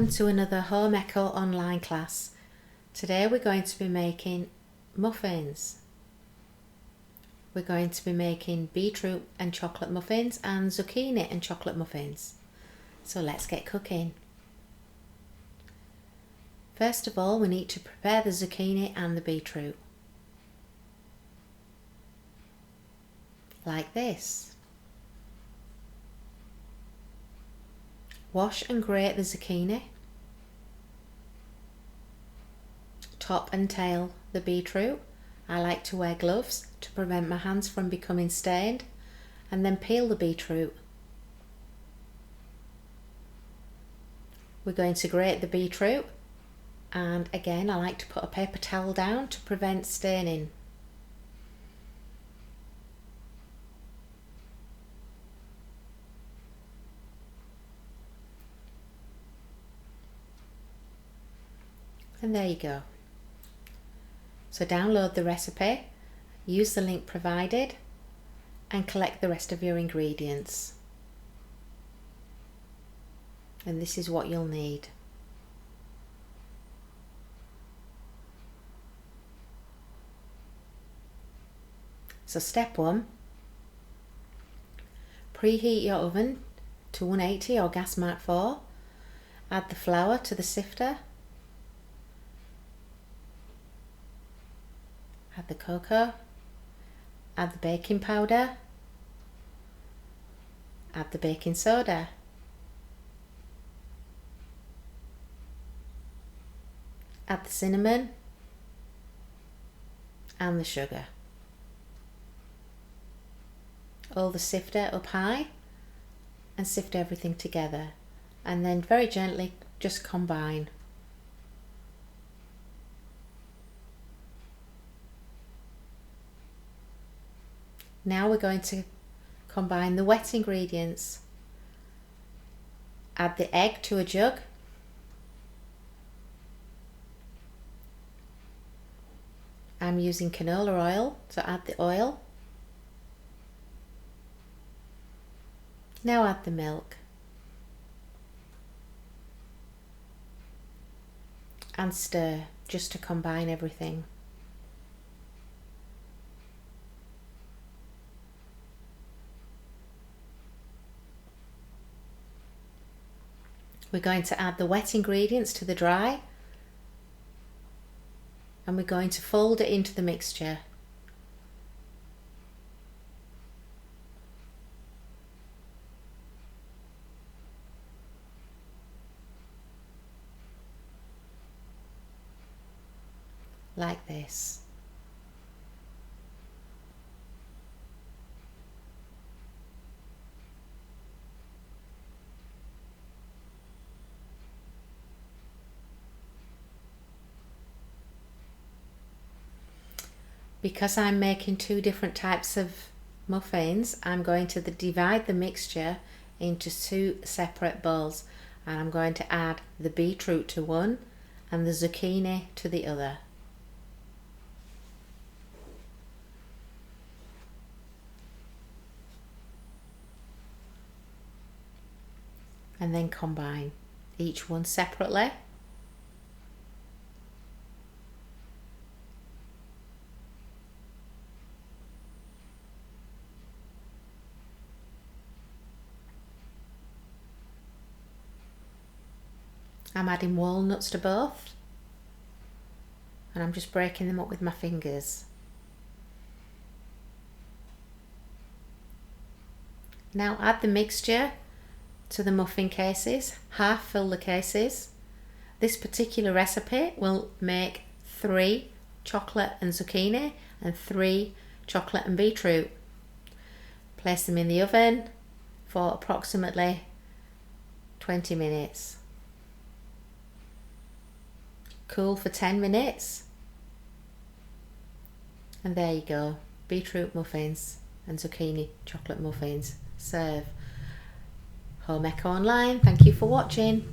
Welcome to another Home Eco online class. Today we're going to be making muffins. We're going to be making beetroot and chocolate muffins and zucchini and chocolate muffins. So let's get cooking. First of all, we need to prepare the zucchini and the beetroot. Like this. Wash and grate the zucchini. Top and tail the beetroot. I like to wear gloves to prevent my hands from becoming stained, and then peel the beetroot. We're going to grate the beetroot, and again I like to put a paper towel down to prevent staining. And there you go. So download the recipe, use the link provided, and collect the rest of your ingredients. And this is what you'll need. So step 1, preheat your oven to 180 or gas mark 4, add the flour to the sifter, add the cocoa, add the baking powder, add the baking soda, add the cinnamon and the sugar. Hold the sifter up high and sift everything together, and then very gently just combine. Now we're going to combine the wet ingredients. Add the egg to a jug. I'm using canola oil, so add the oil. Now add the milk. And stir just to combine everything. We're going to add the wet ingredients to the dry, and we're going to fold it into the mixture. Like this. Because I'm making two different types of muffins, I'm going to divide the mixture into two separate bowls, and I'm going to add the beetroot to one and the zucchini to the other. And then combine each one separately. I'm adding walnuts to both, and I'm just breaking them up with my fingers. Now add the mixture to the muffin cases, half fill the cases. This particular recipe will make 3 chocolate and zucchini and 3 chocolate and beetroot. Place them in the oven for approximately 20 minutes. Cool for 10 minutes. And there you go, beetroot muffins and zucchini chocolate muffins. Serve. Home Eco Online, thank you for watching.